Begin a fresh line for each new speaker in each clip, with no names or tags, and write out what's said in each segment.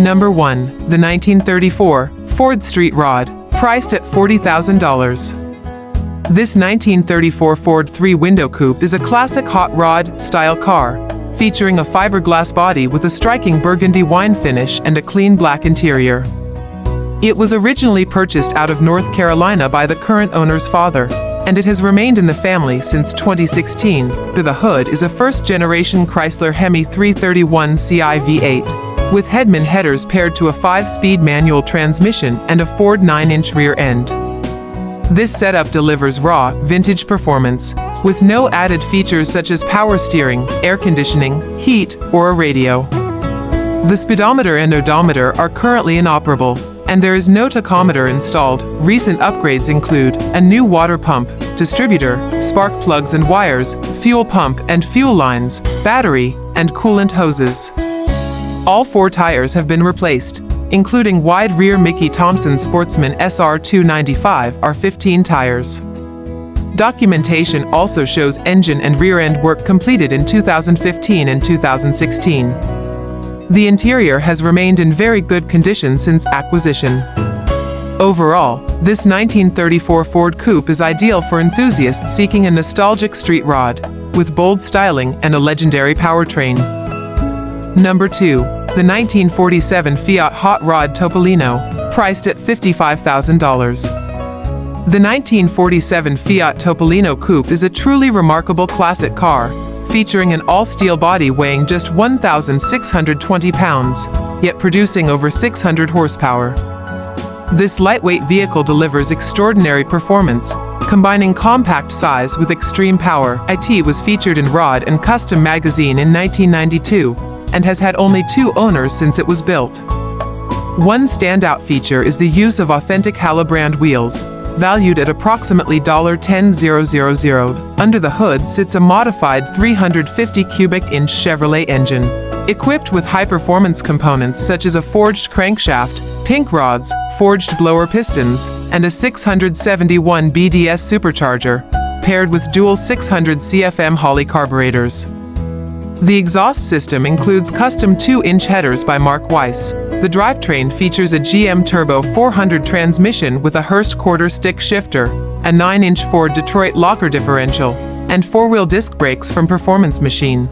Number 1. The 1934 Ford Street Rod, priced at $40,000. This 1934 Ford 3-window coupe is a classic hot rod-style car, featuring a fiberglass body with a striking burgundy wine finish and a clean black interior. It was originally purchased out of North Carolina by the current owner's father, and it has remained in the family since 2016. The hood is a first-generation Chrysler Hemi 331 Ci V8, with Hedman headers paired to a 5-speed manual transmission and a Ford 9-inch rear end. This setup delivers raw, vintage performance, with no added features such as power steering, air conditioning, heat, or a radio. The speedometer and odometer are currently inoperable, and there is no tachometer installed. Recent upgrades include a new water pump, distributor, spark plugs and wires, fuel pump and fuel lines, battery, and coolant hoses. All 4 tires have been replaced, including wide rear Mickey Thompson Sportsman SR 295 R15 tires. Documentation also shows engine and rear end work completed in 2015 and 2016. The interior has remained in very good condition since acquisition. Overall, this 1934 Ford Coupe is ideal for enthusiasts seeking a nostalgic street rod, with bold styling and a legendary powertrain. Number 2. The 1947 Fiat Hot Rod Topolino, priced at $55,000. The 1947 Fiat Topolino Coupe is a truly remarkable classic car, featuring an all-steel body weighing just 1,620 pounds, yet producing over 600 horsepower. This lightweight vehicle delivers extraordinary performance, combining compact size with extreme power. It was featured in Rod and Custom magazine in 1992, and has had only 2 owners since it was built. One standout feature is the use of authentic Halla brand wheels, valued at approximately $10,000. Under the hood sits a modified 350 cubic inch Chevrolet engine, equipped with high-performance components such as a forged crankshaft, pink rods, forged blower pistons, and a 671 BDS supercharger, paired with dual 600 CFM Holley carburetors. The exhaust system includes custom 2-inch headers by Mark Weiss. The drivetrain features a GM Turbo 400 transmission with a Hurst quarter-stick shifter, a 9-inch Ford Detroit locker differential, and 4-wheel disc brakes from Performance Machine.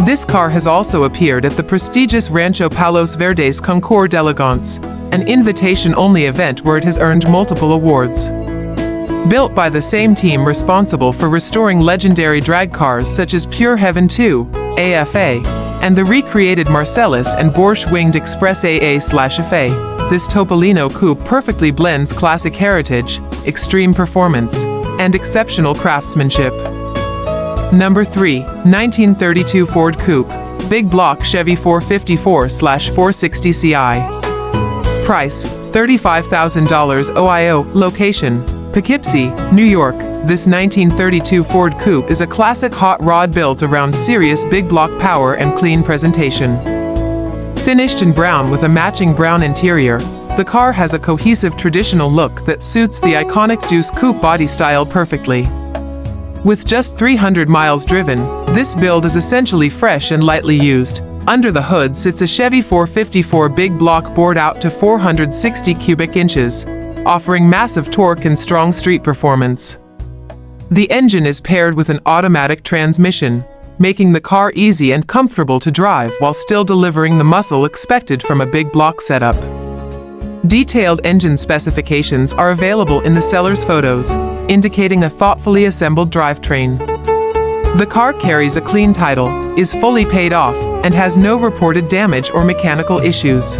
This car has also appeared at the prestigious Rancho Palos Verdes Concours d'Elegance, an invitation-only event where it has earned multiple awards. Built by the same team responsible for restoring legendary drag cars such as Pure Heaven 2, AFA, and the recreated Marcellus and Porsche Winged Express AA/FA, this Topolino Coupe perfectly blends classic heritage, extreme performance, and exceptional craftsmanship. Number 3. 1932 Ford Coupe, Big Block Chevy 454/460 Ci. Price, $35,000 OIO. Location, Poughkeepsie, New York. This 1932 Ford Coupe is a classic hot rod built around serious big block power and clean presentation. Finished in brown with a matching brown interior, the car has a cohesive traditional look that suits the iconic Deuce Coupe body style perfectly. With just 300 miles driven, this build is essentially fresh and lightly used. Under the hood sits a Chevy 454 big block bored out to 460 cubic inches, offering massive torque and strong street performance. The engine is paired with an automatic transmission, making the car easy and comfortable to drive while still delivering the muscle expected from a big block setup. Detailed engine specifications are available in the seller's photos, indicating a thoughtfully assembled drivetrain. The car carries a clean title, is fully paid off, and has no reported damage or mechanical issues.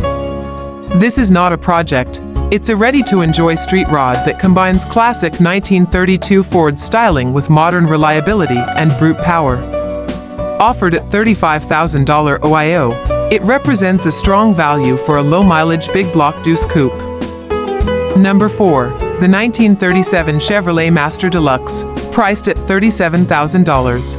This is not a project. It's a ready-to-enjoy street rod that combines classic 1932 Ford styling with modern reliability and brute power. Offered at $35,000 OIO, it represents a strong value for a low-mileage big block Deuce Coupe. Number 4. The 1937 Chevrolet Master Deluxe, priced at $37,000.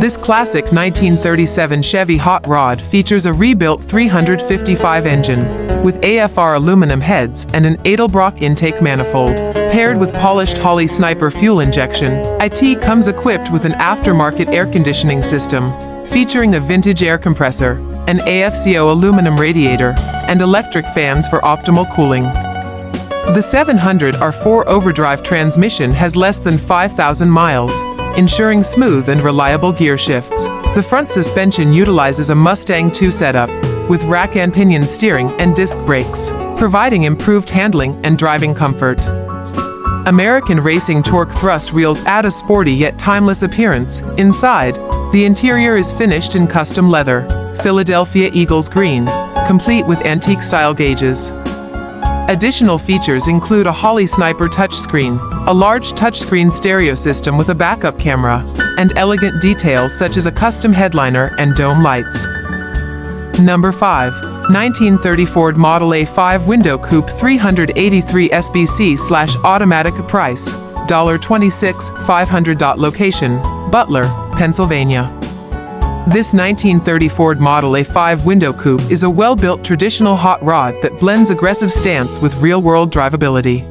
This classic 1937 Chevy hot rod features a rebuilt 355 engine, with AFR aluminum heads and an Edelbrock intake manifold. Paired with polished Holley Sniper fuel injection, it comes equipped with an aftermarket air conditioning system, featuring a vintage air compressor, an AFCO aluminum radiator, and electric fans for optimal cooling. The 700R4 overdrive transmission has less than 5,000 miles, ensuring smooth and reliable gear shifts. The front suspension utilizes a Mustang 2 setup, with rack and pinion steering and disc brakes, providing improved handling and driving comfort. American Racing Torque thrust wheels add a sporty yet timeless appearance. Inside, the interior is finished in custom leather, Philadelphia Eagles green, complete with antique-style gauges. Additional features include a Holley Sniper touchscreen, a large touchscreen stereo system with a backup camera, and elegant details such as a custom headliner and dome lights. Number 5. 1930 Ford Model A5 Window Coupe 383 SBC/automatic. Price, $26,500. Location, Butler, Pennsylvania. This 1930 Ford Model A5 Window Coupe is a well-built traditional hot rod that blends aggressive stance with real-world drivability.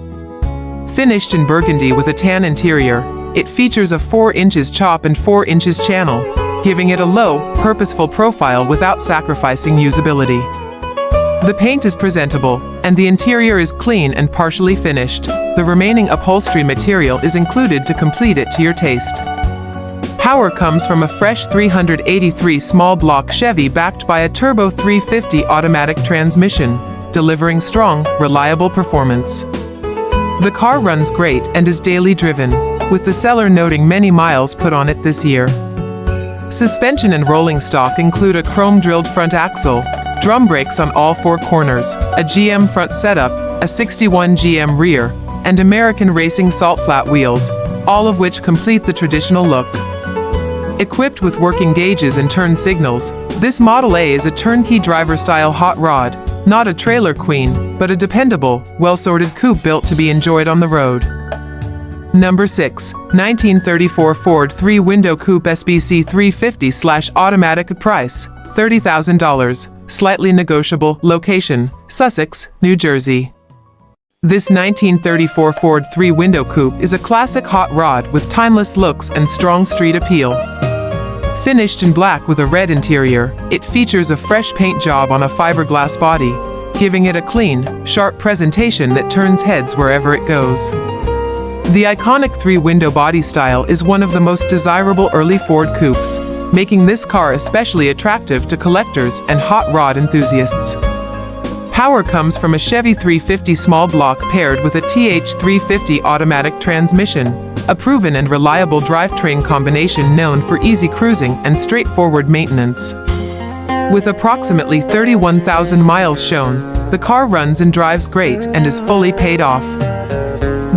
Finished in burgundy with a tan interior, it features a 4 inches chop and 4 inches channel, giving it a low, purposeful profile without sacrificing usability. The paint is presentable, and the interior is clean and partially finished. The remaining upholstery material is included to complete it to your taste. Power comes from a fresh 383 small block Chevy backed by a turbo 350 automatic transmission, delivering strong, reliable performance. The car runs great and is daily driven, with the seller noting many miles put on it this year. Suspension and rolling stock include a chrome-drilled front axle, drum brakes on all 4 corners, a GM front setup, a 61 GM rear, and American Racing salt flat wheels, all of which complete the traditional look. Equipped with working gauges and turn signals, this Model A is a turnkey driver-style hot rod, not a trailer queen, but a dependable, well-sorted coupe built to be enjoyed on the road. Number 6. 1934 Ford 3-Window Coupe SBC 350/automatic. Price, $30,000, slightly negotiable. Location, Sussex, New Jersey. This 1934 Ford 3-Window Coupe is a classic hot rod with timeless looks and strong street appeal. Finished in black with a red interior, it features a fresh paint job on a fiberglass body, giving it a clean, sharp presentation that turns heads wherever it goes. The iconic 3-window body style is one of the most desirable early Ford coupes, making this car especially attractive to collectors and hot rod enthusiasts. Power comes from a Chevy 350 small block paired with a TH350 automatic transmission, a proven and reliable drivetrain combination known for easy cruising and straightforward maintenance. With approximately 31,000 miles shown, the car runs and drives great and is fully paid off.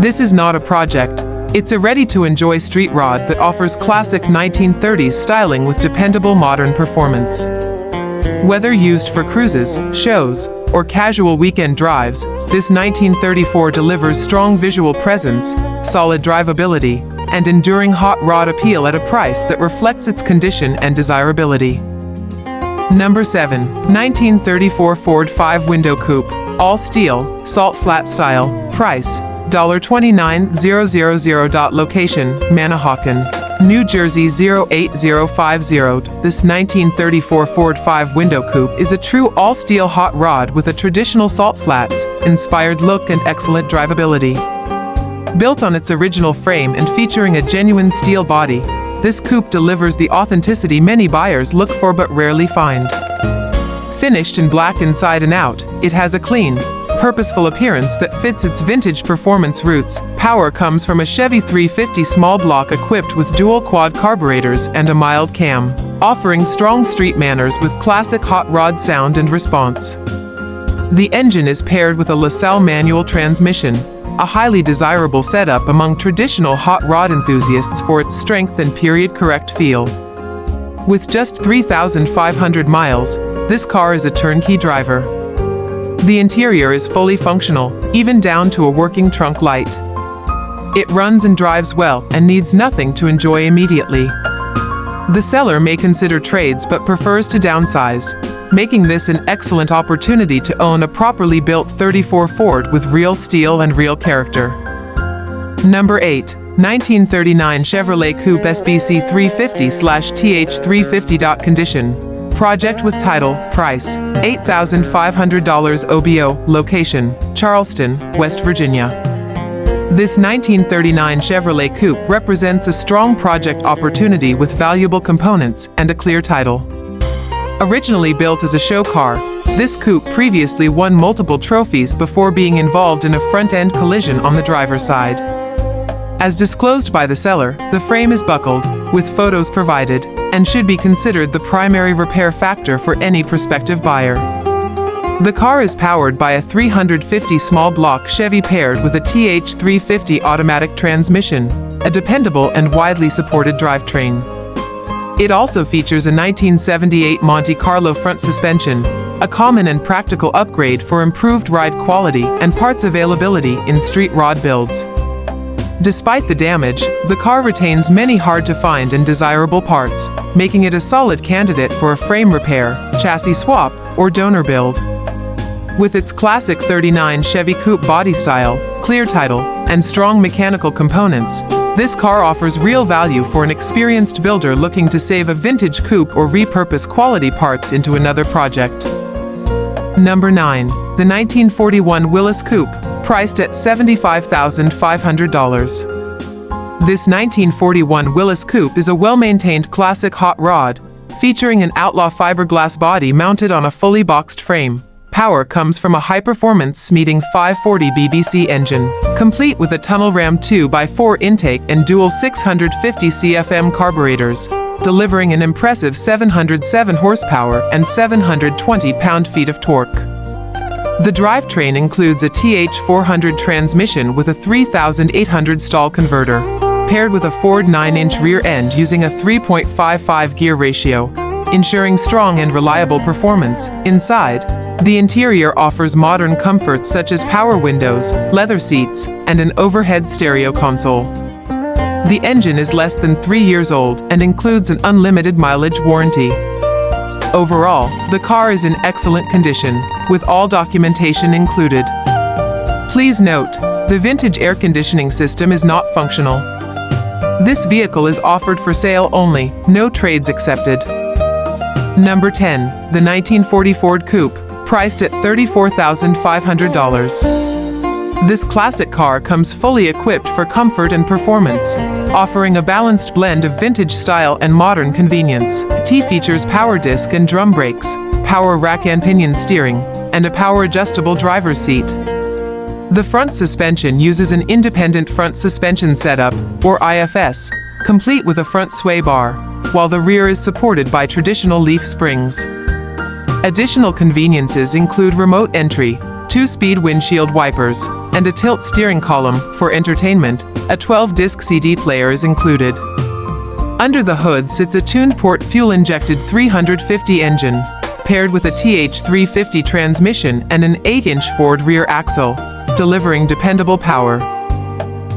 This is not a project. It's a ready-to-enjoy street rod that offers classic 1930s styling with dependable modern performance. Whether used for cruises, shows, or casual weekend drives, this 1934 delivers strong visual presence, solid drivability, and enduring hot rod appeal at a price that reflects its condition and desirability. Number 7. 1934 Ford 5-Window Coupe, all steel, salt flat style. Price, $29,000. Location, Manahawkin, New Jersey 08050. This 1934 Ford 5-Window Coupe is a true all-steel hot rod with a traditional salt flats, inspired look and excellent drivability. Built on its original frame and featuring a genuine steel body, this coupe delivers the authenticity many buyers look for but rarely find. Finished in black inside and out, it has a clean, purposeful appearance that fits its vintage performance roots. Power comes from a Chevy 350 small block equipped with dual quad carburetors and a mild cam, offering strong street manners with classic hot rod sound and response. The engine is paired with a LaSalle manual transmission, a highly desirable setup among traditional hot rod enthusiasts for its strength and period-correct feel. With just 3,500 miles, this car is a turnkey driver. The interior is fully functional, even down to a working trunk light. It runs and drives well and needs nothing to enjoy immediately. The seller may consider trades but prefers to downsize, making this an excellent opportunity to own a properly built 34 Ford with real steel and real character. Number 8. 1939 Chevrolet Coupe SBC 350/TH350. Condition: project with title, price, $8,500. OBO, location, Charleston, West Virginia. This 1939 Chevrolet Coupe represents a strong project opportunity with valuable components and a clear title. Originally built as a show car, this coupe previously won multiple trophies before being involved in a front-end collision on the driver's side. As disclosed by the seller, the frame is buckled, with photos provided, and should be considered the primary repair factor for any prospective buyer. The car is powered by a 350 small block Chevy paired with a TH350 automatic transmission, a dependable and widely supported drivetrain. It also features a 1978 Monte Carlo front suspension, a common and practical upgrade for improved ride quality and parts availability in street rod builds. Despite the damage, the car retains many hard-to-find and desirable parts, making it a solid candidate for a frame repair, chassis swap, or donor build. With its classic 39 Chevy Coupe body style, clear title, and strong mechanical components, this car offers real value for an experienced builder looking to save a vintage coupe or repurpose quality parts into another project. Number 9. The 1941 Willys Coupe, priced at $75,500. This 1941 Willys Coupe is a well-maintained classic hot rod, featuring an outlaw fiberglass body mounted on a fully boxed frame. Power comes from a high-performance Smeating 540 BBC engine, complete with a tunnel ram 2x4 intake and dual 650 CFM carburetors, delivering an impressive 707 horsepower and 720 pound-feet of torque. The drivetrain includes a TH400 transmission with a 3,800 stall converter, paired with a Ford 9-inch rear end using a 3.55 gear ratio, ensuring strong and reliable performance. Inside, the interior offers modern comforts such as power windows, leather seats, and an overhead stereo console. The engine is less than 3 years old and includes an unlimited mileage warranty. Overall, the car is in excellent condition, with all documentation included. Please note, the vintage air conditioning system is not functional. This vehicle is offered for sale only, no trades accepted. Number 10. The 1940 Ford Coupe, priced at $34,500. This classic car comes fully equipped for comfort and performance, offering a balanced blend of vintage style and modern convenience. It features power disc and drum brakes, power rack and pinion steering, and a power-adjustable driver's seat. The front suspension uses an independent front suspension setup, or IFS, complete with a front sway bar, while the rear is supported by traditional leaf springs. Additional conveniences include remote entry, 2-speed windshield wipers, and a tilt steering column. For entertainment, a 12-disc CD player is included. Under the hood sits a tuned-port fuel-injected 350 engine, paired with a TH350 transmission and an 8-inch Ford rear axle, delivering dependable power.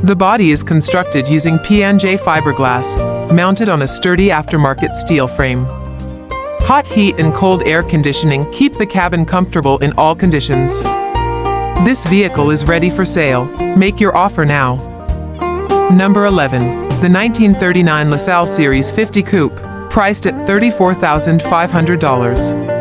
The body is constructed using P&J fiberglass, mounted on a sturdy aftermarket steel frame. Hot heat and cold air conditioning keep the cabin comfortable in all conditions. This vehicle is ready for sale. Make your offer now. Number 11. The 1939 LaSalle Series 50 Coupe, priced at $34,500.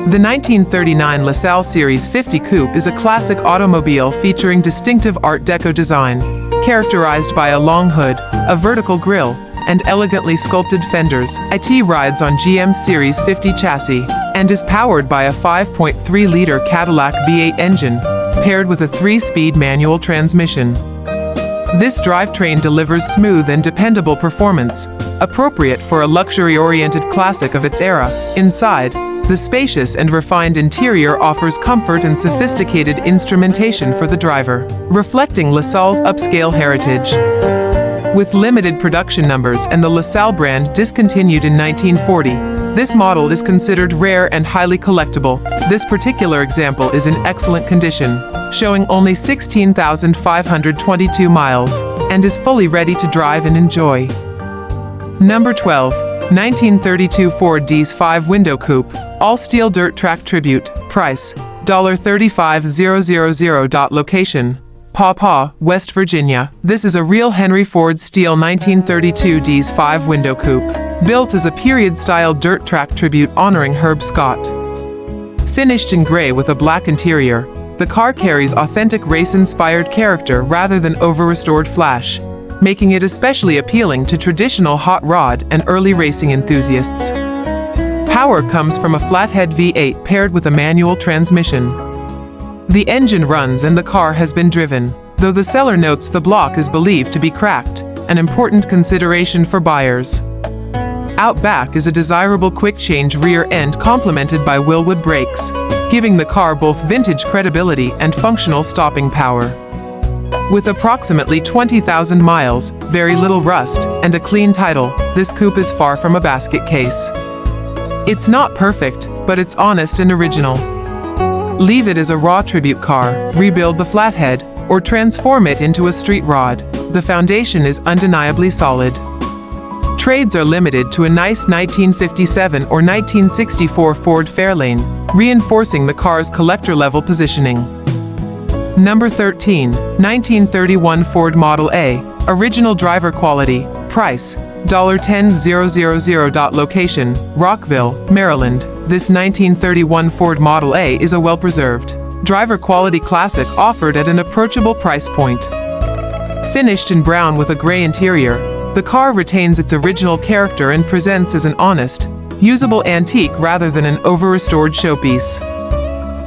The 1939 LaSalle Series 50 Coupe is a classic automobile featuring distinctive Art Deco design, characterized by a long hood, a vertical grille, and elegantly sculpted fenders. It rides on GM's Series 50 chassis, and is powered by a 5.3-liter Cadillac V8 engine, paired with a 3-speed manual transmission. This drivetrain delivers smooth and dependable performance, appropriate for a luxury-oriented classic of its era. Inside, the spacious and refined interior offers comfort and sophisticated instrumentation for the driver, reflecting LaSalle's upscale heritage. With limited production numbers and the LaSalle brand discontinued in 1940, this model is considered rare and highly collectible. This particular example is in excellent condition, showing only 16,522 miles, and is fully ready to drive and enjoy. Number 12. 1932 Ford D's 5-window coupe, all-steel dirt track tribute, price, $35,000. Location, Paw, West Virginia. This is a real Henry Ford Steel 1932 D's 5-window coupe, built as a period-style dirt track tribute honoring Herb Scott. Finished in gray with a black interior, the car carries authentic race-inspired character rather than over-restored flash, making it especially appealing to traditional hot rod and early racing enthusiasts. Power comes from a flathead V8 paired with a manual transmission. The engine runs and the car has been driven, though the seller notes the block is believed to be cracked, an important consideration for buyers. Out back is a desirable quick-change rear end complemented by Willwood brakes, giving the car both vintage credibility and functional stopping power. With approximately 20,000 miles, very little rust, and a clean title, this coupe is far from a basket case. It's not perfect, but it's honest and original. Leave it as a raw tribute car, rebuild the flathead, or transform it into a street rod. The foundation is undeniably solid. Trades are limited to a nice 1957 or 1964 Ford Fairlane, reinforcing the car's collector-level positioning. Number 13, 1931 Ford Model A, original driver quality, price, $10,000. Location, Rockville, Maryland. This 1931 Ford Model A is a well-preserved, driver-quality classic offered at an approachable price point. Finished in brown with a gray interior, the car retains its original character and presents as an honest, usable antique rather than an over-restored showpiece.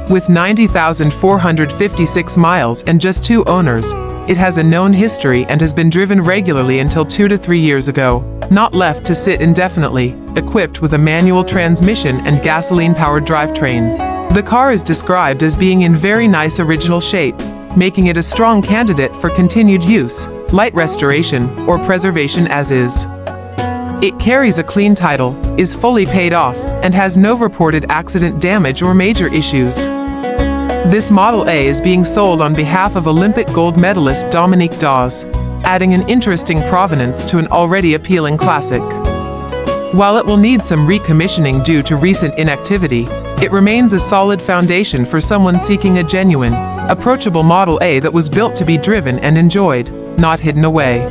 With 90,456 miles and just 2 owners, it has a known history and has been driven regularly until 2 to 3 years ago, not left to sit indefinitely, equipped with a manual transmission and gasoline-powered drivetrain. The car is described as being in very nice original shape, making it a strong candidate for continued use, light restoration, or preservation as is. It carries a clean title, is fully paid off, and has no reported accident damage or major issues. This Model A is being sold on behalf of Olympic gold medalist Dominique Dawes, adding an interesting provenance to an already appealing classic. While it will need some recommissioning due to recent inactivity, it remains a solid foundation for someone seeking a genuine, approachable Model A that was built to be driven and enjoyed, not hidden away.